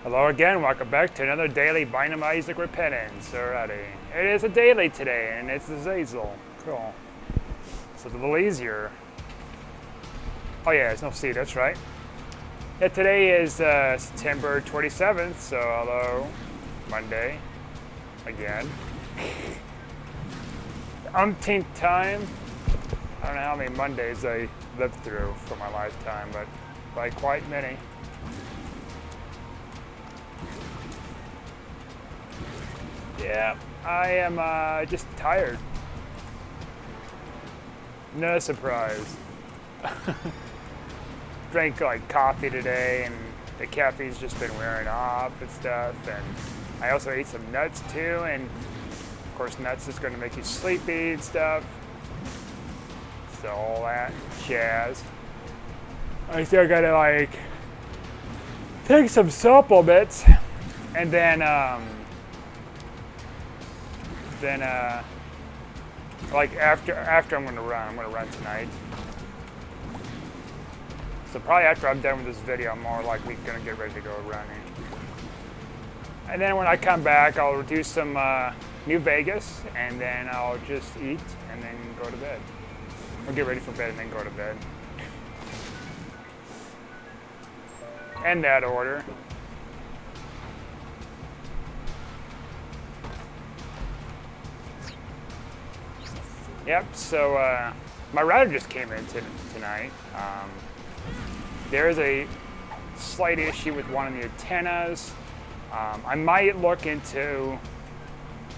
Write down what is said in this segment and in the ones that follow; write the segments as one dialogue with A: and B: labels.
A: Hello again, welcome back to another daily Binding of Isaac Repentance. Alrighty. It is a daily today, and it's Azazel. Cool. So it's a little easier. Oh yeah, there's no C, that's right. Yeah, today is September 27th, so hello, Monday. Again. Umpteenth time. I don't know how many Mondays I lived through for my lifetime, but by quite many. Yeah, I am just tired. No surprise. Drank like coffee today, and the caffeine's just been wearing off and stuff. And I also ate some nuts too, and of course nuts is going to make you sleepy and stuff. So all that jazz. I still gotta like take some supplements, and then like after I'm gonna run tonight. So probably after I'm done with this video, I'm more likely gonna get ready to go running. And then when I come back, I'll do some New Vegas, and then I'll just eat and then go to bed. I'll get ready for bed and then go to bed. In that order. Yep, so my router just came in tonight. There's a slight issue with one of the antennas. I might look into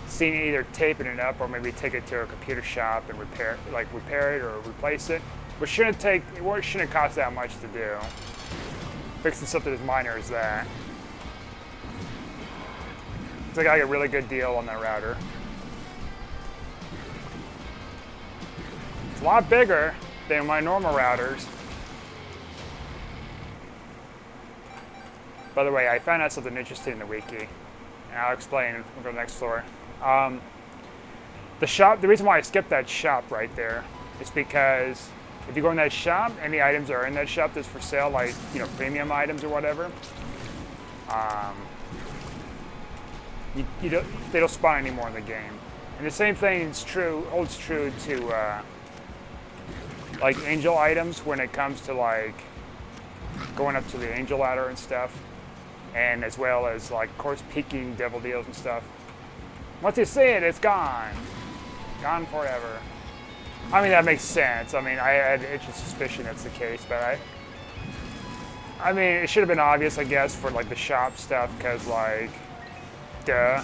A: seeing either taping it up or maybe take it to a computer shop and repair it or replace it. But it shouldn't cost that much to do. Fixing something as minor as that. Looks like I got a really good deal on that router. It's a lot bigger than my normal routers. By the way, I found out something interesting in the wiki, and I'll explain. We'll go to the next floor. The reason why I skipped that shop right there is because if you go in that shop, any items that are in that shop that's for sale, like premium items or whatever, they don't spawn anymore in the game. And the same thing holds true to like angel items when it comes to like going up to the angel ladder and stuff, and as well as like of course peaking devil deals and stuff. Once you see it, it's gone forever. I mean, that makes sense. I mean, I had an itchy suspicion that's the case, but I mean it should have been obvious, I guess, for like the shop stuff, because like duh.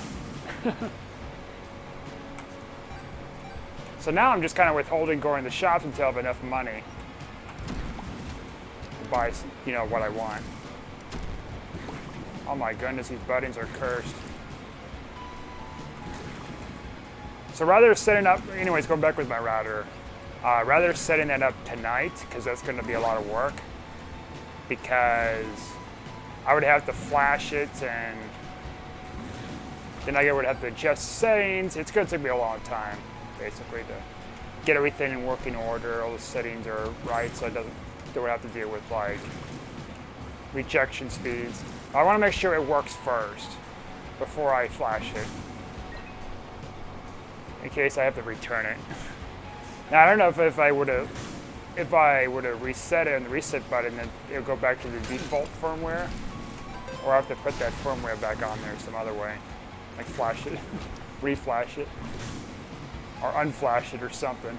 A: So now I'm just kind of withholding going to the shops until I have enough money to buy, what I want. Oh my goodness, these buttons are cursed. So rather setting up, anyways, going back with my router, rather setting that up tonight, because that's going to be a lot of work, because I would have to flash it, and then I would have to adjust settings. It's going to take me a long time, basically, to get everything in working order. All the settings are right, so they would have to deal with like rejection speeds. I want to make sure it works first before I flash it, in case I have to return it. Now I don't know if I would have reset it and the reset button, then it'll go back to the default firmware, or I have to put that firmware back on there some other way, like flash it, reflash it, or unflash it or something.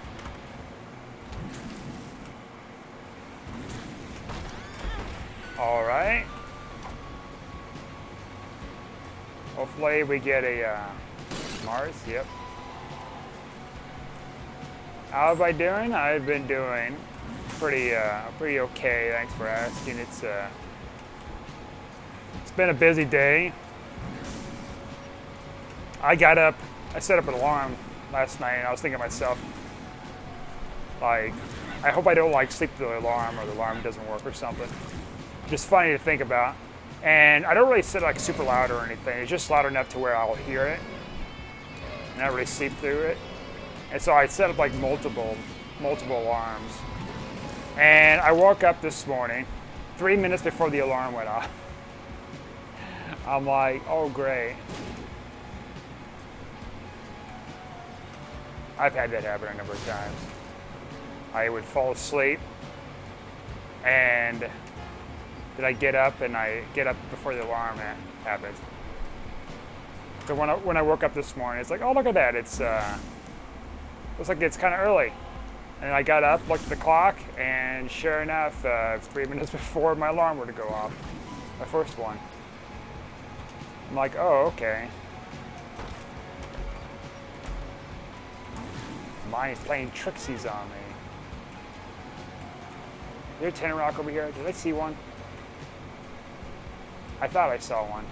A: All right. Hopefully we get a Mars. Yep. How have I doing? I've been doing pretty okay. Thanks for asking. It's been a busy day. I set up an alarm last night, and I was thinking to myself, like, I hope I don't like sleep through the alarm, or the alarm doesn't work or something. Just funny to think about. And I don't really set it like super loud or anything. It's just loud enough to where I'll hear it, and not really sleep through it. And so I set up like multiple alarms. And I woke up this morning, 3 minutes before the alarm went off. I'm like, oh great. I've had that happen a number of times. I would fall asleep and then I get up and I get up before the alarm happens. So when I woke up this morning, it's like, oh look at that, it's looks like it's kind of early. And I got up, looked at the clock, and sure enough, 3 minutes before my alarm were to go off, my first one. I'm like, oh, okay. Mine's playing tricksies on me. Is there a tenor rock over here? Did I see one? I thought I saw one.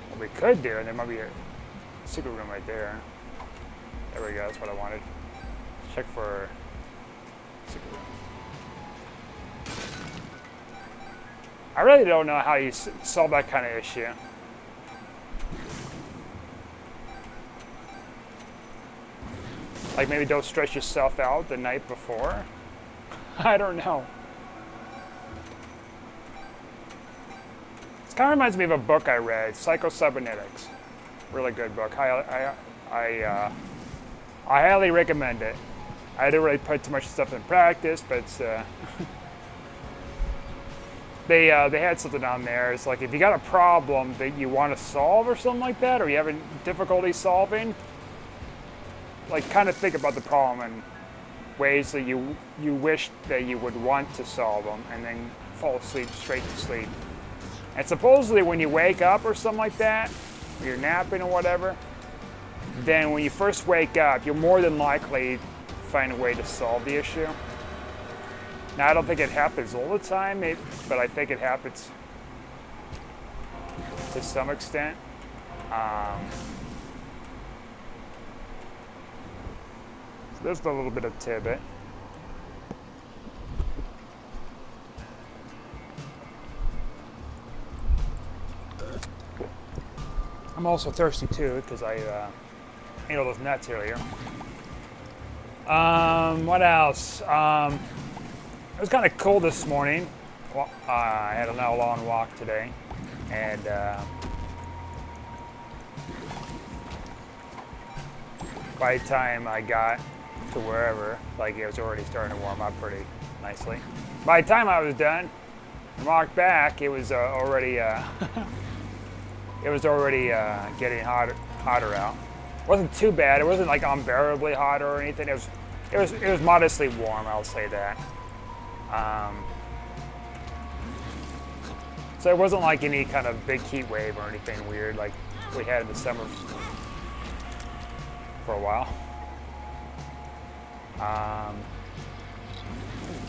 A: What we could do, and there might be a secret room right there. There we go, that's what I wanted. Check for secret room. I really don't know how you solve that kind of issue. Like maybe don't stress yourself out the night before? I don't know. This kind of reminds me of a book I read, Psycho-Cybernetics. Really good book. I highly recommend it. I didn't really put too much stuff in practice, but they had something on there. It's like if you got a problem that you want to solve or something like that, or you're having difficulty solving, like kind of think about the problem and ways that you wish that you would want to solve them, and then fall asleep, straight to sleep. And supposedly when you wake up or something like that, or you're napping or whatever, then when you first wake up, you're more than likely to find a way to solve the issue. Now, I don't think it happens all the time, but I think it happens to some extent. So there's a little bit of tidbit. I'm also thirsty too, because I ate all those nuts earlier. What else? It was kind of cold this morning. Well, I had a long walk today, and by the time I got to wherever, like it was already starting to warm up pretty nicely. By the time I was done and walked back, it was already getting hotter out. It wasn't too bad. It wasn't like unbearably hot or anything. It was modestly warm, I'll say that. So it wasn't like any kind of big heat wave or anything weird like we had in the summer for a while.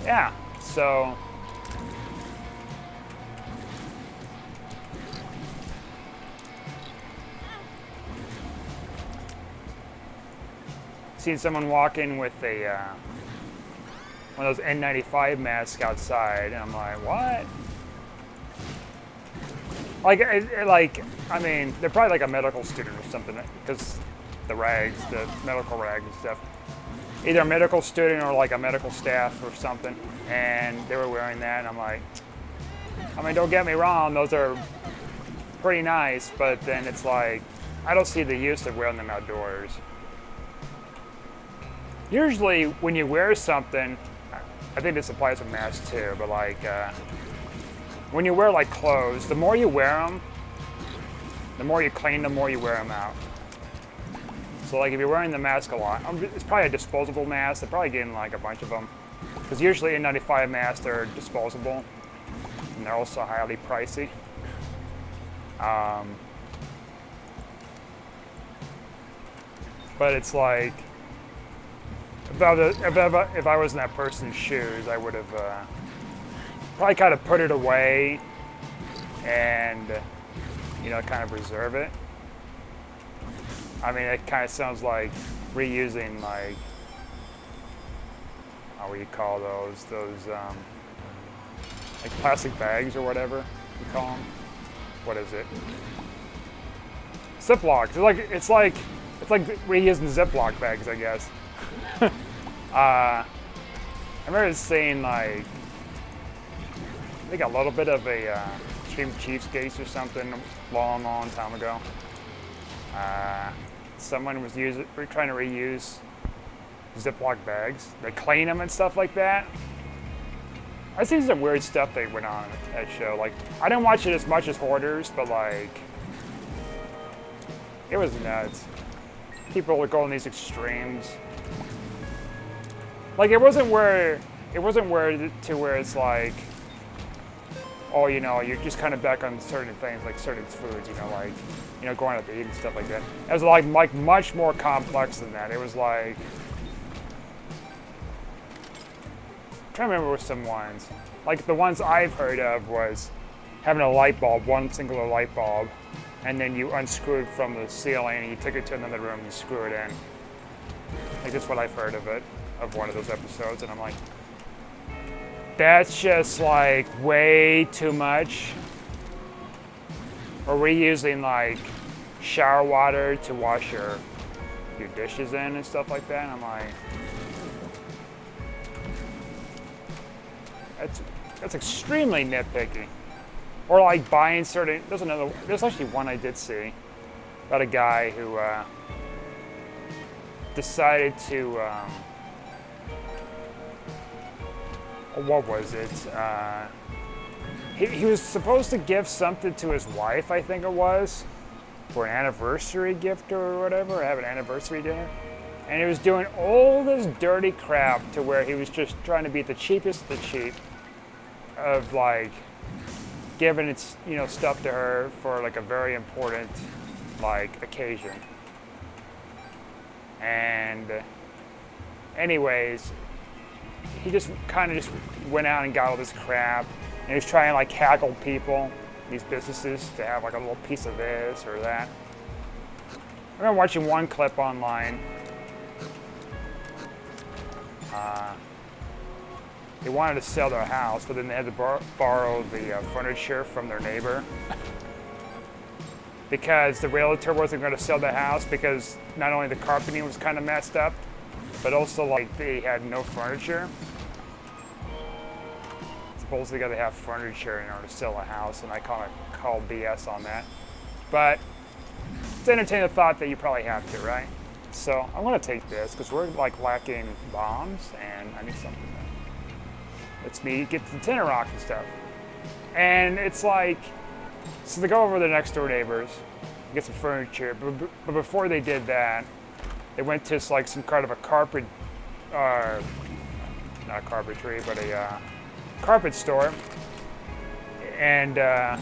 A: Yeah, so seen someone walking with a one of those N95 masks outside, and I'm like, what? I mean, they're probably like a medical student or something, because the medical rags and stuff. Either a medical student or like a medical staff or something, and they were wearing that, and I'm like, I mean, don't get me wrong, those are pretty nice, but then it's like, I don't see the use of wearing them outdoors. Usually, when you wear something, I think this applies to masks too, but like, when you wear like clothes, the more you wear them, the more you clean them, the more you wear them out. So like if you're wearing the mask a lot, it's probably a disposable mask. They're probably getting like a bunch of them. Because usually N95 masks are disposable, and they're also highly pricey. But it's like, if I was in that person's shoes, I would have probably kind of put it away and, you know, kind of reserve it. I mean, it kind of sounds like reusing, like, what do you call those like plastic bags or whatever you call them. What is it? Ziploc. It's like reusing Ziploc bags, I guess. I remember seeing like, I think a little bit of a Extreme Cheapskates or something long time ago. Someone was trying to reuse Ziploc bags. They clean them and stuff like that. I see some weird stuff that went on at that show. Like, I didn't watch it as much as Hoarders, but like, it was nuts. People were going these extremes. Like, it wasn't where it's like, oh, you know, you're just kind of back on certain things, like certain foods, you know, like, you know, going out to eat and stuff like that. It was like much more complex than that. It was like, I'm trying to remember some ones. Like the ones I've heard of was having a light bulb, one singular light bulb, and then you unscrew it from the ceiling and you take it to another room and you screw it in. Like that's what I've heard of one of those episodes, and I'm like, that's just like way too much. Or reusing like shower water to wash your dishes in and stuff like that. And I'm like, that's extremely nitpicky. Or like buying certain. There's actually one I did see about a guy who decided to. What was it? He was supposed to give something to his wife, I think it was, for an anniversary gift or whatever, or have an anniversary dinner. And he was doing all this dirty crap to where he was just trying to be the cheapest of the cheap of like giving its, you know, stuff to her for like a very important like occasion. And anyways, he just kind of just went out and got all this crap, and he was trying to like haggle people, these businesses, to have like a little piece of this or that. I remember watching one clip online. They wanted to sell their house, but then they had to borrow the furniture from their neighbor because the realtor wasn't going to sell the house because not only the carpeting was kind of messed up, but also like they had no furniture. Supposedly got to have furniture in order to sell a house, and I kind of call BS on that. But it's entertaining the thought that you probably have to, right? So I'm going to take this because we're like lacking bombs, and I need something that lets me get the tin rock and stuff. And it's like, so they go over to the next door neighbors, get some furniture, but before they did that, they went to like some kind of a carpet, not carpentry, but a carpet store, and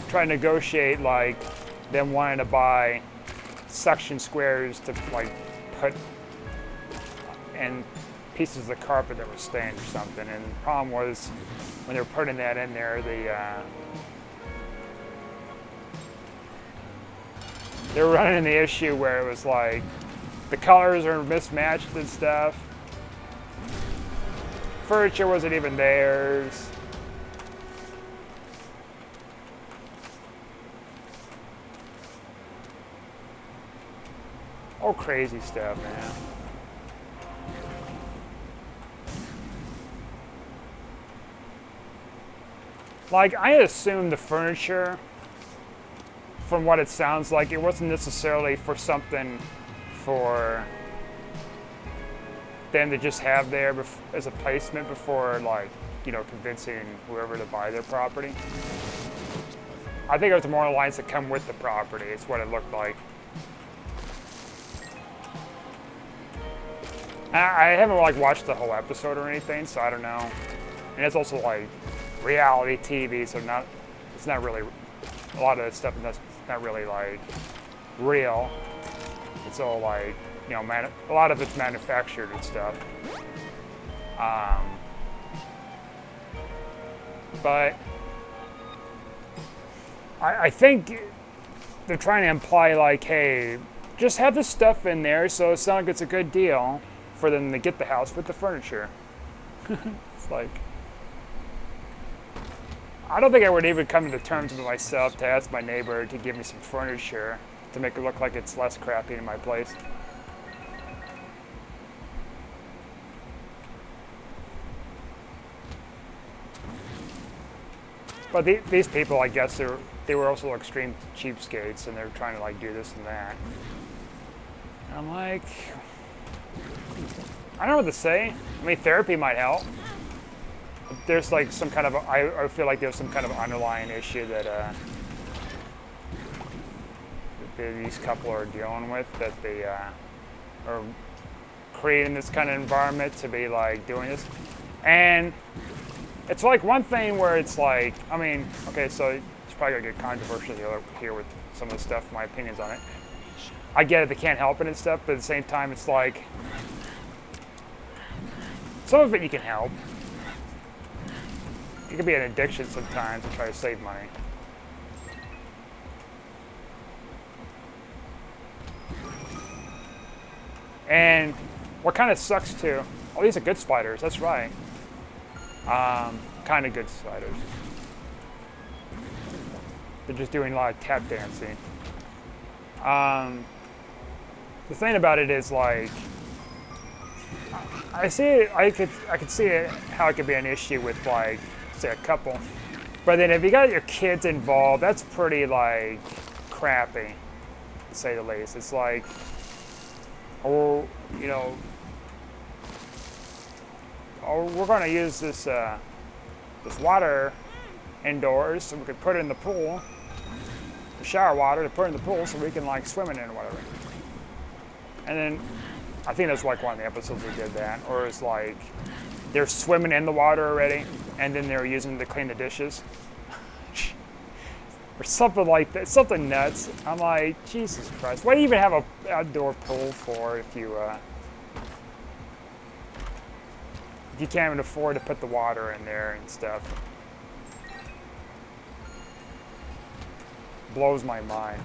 A: try to negotiate like them wanting to buy suction squares to like put in pieces of carpet that were stained or something. And the problem was when they were putting that in there, they were running into the issue where it was like the colors are mismatched and stuff. Furniture wasn't even theirs. All crazy stuff, man. Like, I assume the furniture, from what it sounds like, it wasn't necessarily for something for them to just have there as a placement before, like, you know, convincing whoever to buy their property. I think it was more lines that come with the property. It's what it looked like. I haven't like watched the whole episode or anything, so I don't know. And it's also like reality TV, so it's not really, a lot of the stuff that's not really like real. It's all like, you know, a lot of it's manufactured and stuff. But I think they're trying to imply like, hey, just have the stuff in there so it sounds like it's a good deal for them to get the house with the furniture. It's like, I don't think I would even come to terms with myself to ask my neighbor to give me some furniture to make it look like it's less crappy in my place. But these people, I guess, they were also extreme cheapskates, and they're trying to like do this and that. And I'm like, I don't know what to say. I mean, therapy might help. There's like some kind of, I feel like there's some kind of underlying issue that these couple are dealing with, that they are creating this kind of environment to be like doing this. And it's like one thing where it's like, I mean, okay, so it's probably gonna get controversial here with some of the stuff, my opinions on it. I get it, they can't help it and stuff, but at the same time, it's like, some of it you can help. It can be an addiction sometimes to try to save money. And what kind of sucks too, oh, these are good spiders, that's right. Kind of good spiders. They're just doing a lot of tap dancing. The thing about it is like, I see it, I could see it, how it could be an issue with like, say a couple. But then if you got your kids involved, that's pretty like crappy, to say the least. It's like, oh, you know, oh, we're gonna use this this water indoors so we could put it in the pool, the shower water to put in the pool so we can like swim in it or whatever. And then I think that's like one of the episodes we did that, or it's like they're swimming in the water already and then they're using it to clean the dishes. Or something like that, something nuts. I'm like, Jesus Christ, why do you even have an outdoor pool for if you can't even afford to put the water in there and stuff? Blows my mind.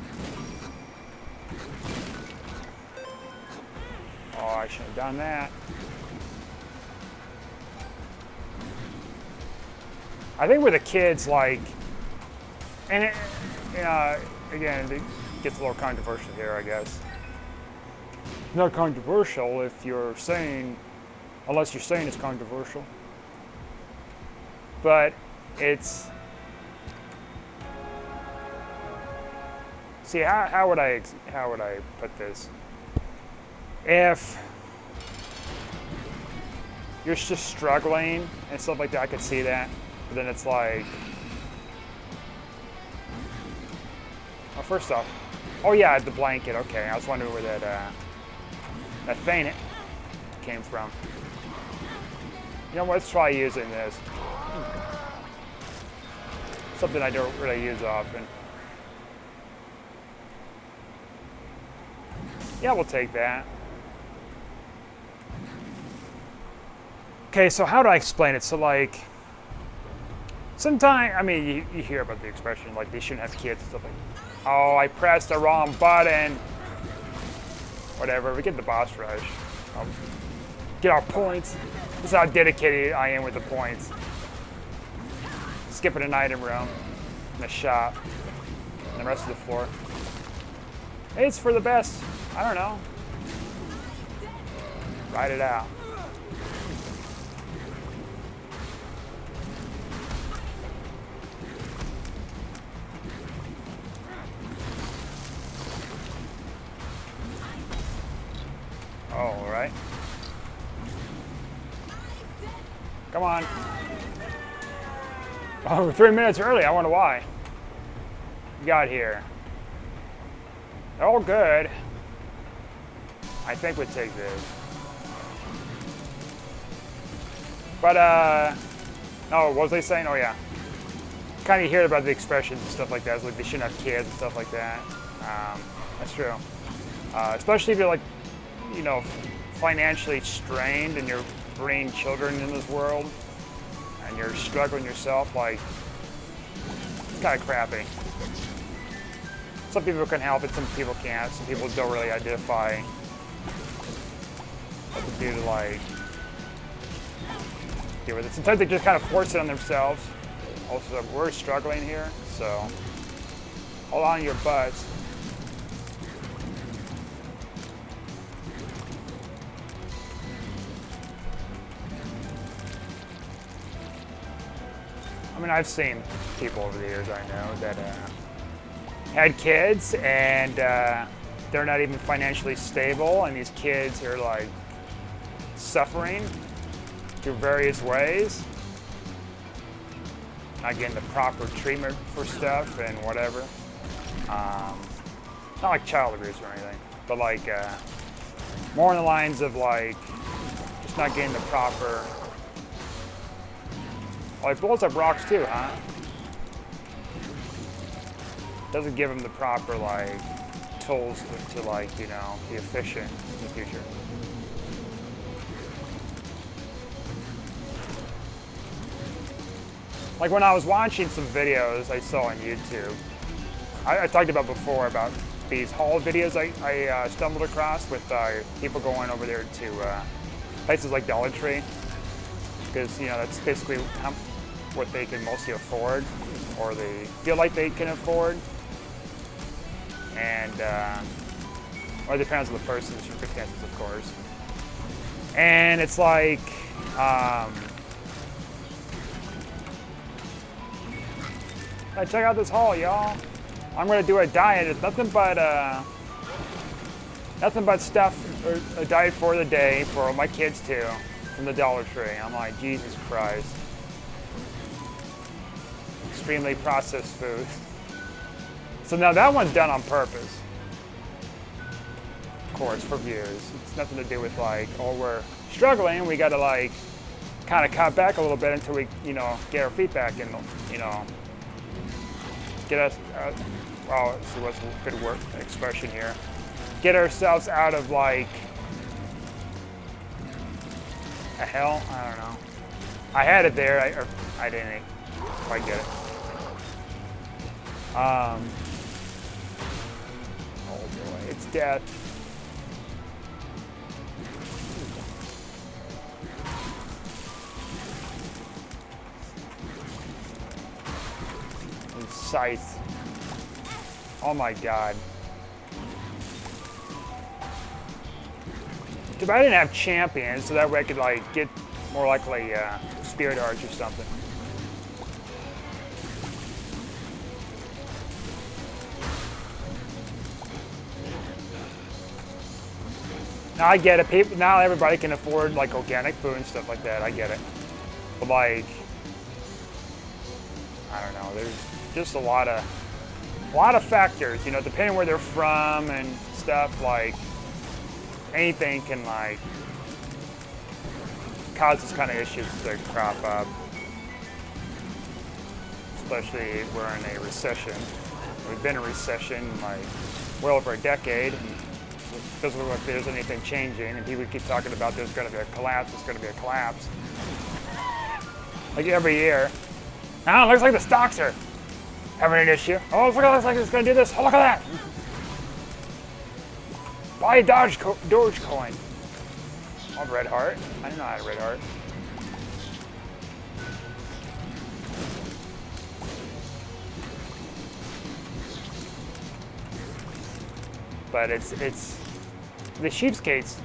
A: Oh, I should have done that. I think with the kids, like, and it, again, it gets a little controversial here, I guess. Not controversial if you're saying, unless you're saying it's controversial. But it's, see, how would I put this? If you're just struggling and stuff like that, I could see that. But then it's like, well, first off, oh yeah, the blanket. Okay, I was wondering where that thing came from. You know what? Let's try using this. Something I don't really use often. Yeah, we'll take that. Okay, so how do I explain it? So like, sometimes, I mean, you hear about the expression, like they shouldn't have kids and stuff like that. Oh, I pressed the wrong button. Whatever, we get the boss rush. Get our points. This is how dedicated I am with the points. Skipping an item room, in a shop, and the rest of the floor. Hey, it's for the best. I don't know. Ride it out. All right. Come on. Oh, we're 3 minutes early. I wonder why. We got here. They're all good. I think we'd take this. But, oh, what was they saying? Oh, yeah. Kind of hear about the expressions and stuff like that. It's like they shouldn't have kids and stuff like that. That's true. Especially if you're like, you know, financially strained and you're bringing children in this world and you're struggling yourself, like, it's kind of crappy. Some people can help it, some people can't. Some people don't really identify what to do to, like, deal with it. Sometimes they just kind of force it on themselves. Also, we're struggling here, so hold on to your butts. I mean, I've seen people over the years I know that had kids and they're not even financially stable, and these kids are like suffering through various ways, not getting the proper treatment for stuff and whatever. Not like child abuse or anything, but like more on the lines of like just not getting the proper. Like bullets up rocks too, huh? Doesn't give them the proper like tools to like, you know, be efficient in the future. Like when I was watching some videos I saw on YouTube, I talked about before about these haul videos I stumbled across with people going over there to places like Dollar Tree, because you know that's basically what they can mostly afford, or they feel like they can afford, and or it depends on the person's circumstances, of course. And it's like check out this haul, y'all. I'm gonna do a diet. It's nothing but stuff, or a diet for the day for my kids too, from the Dollar Tree. I'm like, Jesus Christ. Extremely processed food. So now that one's done on purpose. Of course, for views. It's nothing to do with like, oh, we're struggling, we gotta like kind of cut back a little bit until we, you know, get our feet back and, you know, get us, well, let's see what's a good word, expression here. Get ourselves out of like a hell, I don't know. I had it there, I didn't quite get it. Oh boy, it's death. And scythe. Oh my God. Too bad I didn't have champions, so that way I could like get more likely spirit arch or something. Now I get it. People, now everybody can afford like organic food and stuff like that. I get it. But like, I don't know. There's just a lot of factors. You know, depending where they're from and stuff. Like, anything can like cause this kind of issues to crop up. Especially we're in a recession. We've been in a recession like well over a decade. And it doesn't look like there's anything changing, and people keep talking about there's going to be a collapse, there's going to be a collapse. Like every year. Now it looks like the stocks are having an issue. Oh, look, it looks like it's going to do this. Oh, look at that. Buy a Dogecoin. Oh, Red Heart. I didn't know I had a Red Heart. But it's the cheapskaters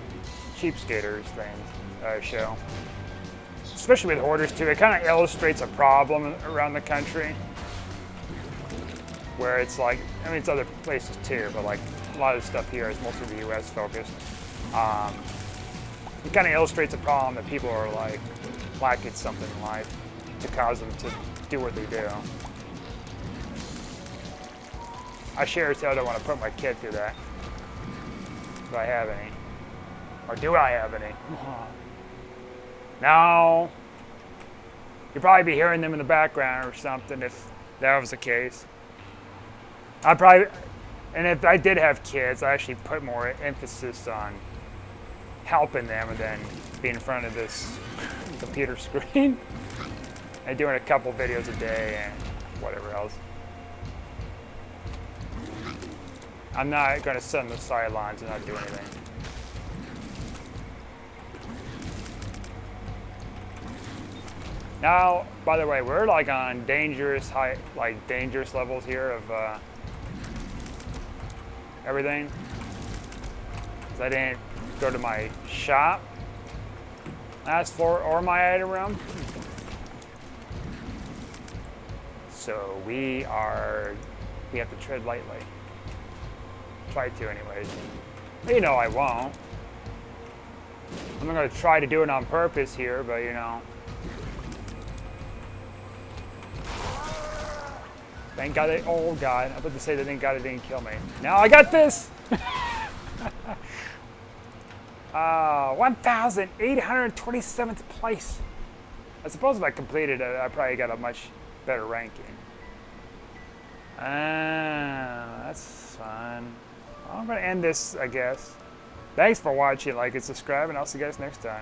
A: thing show, especially with hoarders too. It kind of illustrates a problem around the country, where it's like, I mean, it's other places too, but like a lot of the stuff here is mostly the U.S. focused. It kind of illustrates a problem that people are like lacking something in life to cause them to do what they do. I sure as hell don't want to put my kid through that. Do I have any? Or do I have any? No. You'd probably be hearing them in the background or something if that was the case. And if I did have kids, I actually put more emphasis on helping them than being in front of this computer screen and doing a couple videos a day and whatever else. I'm not going to sit on the sidelines and not do anything. Now, by the way, we're like on dangerous levels here of everything. 'Cause I didn't go to my shop last floor or my item room. So we have to tread lightly. Try to anyways. But, you know I won't. I'm not going to try to do it on purpose here, but you know. Thank God it, oh God, I'm about to say that thank God it didn't kill me. Now I got this! 1,827th place. I suppose if I completed it, I probably got a much better ranking. That's fun. Well, I'm going to end this, I guess. Thanks for watching. Like and subscribe, and I'll see you guys next time.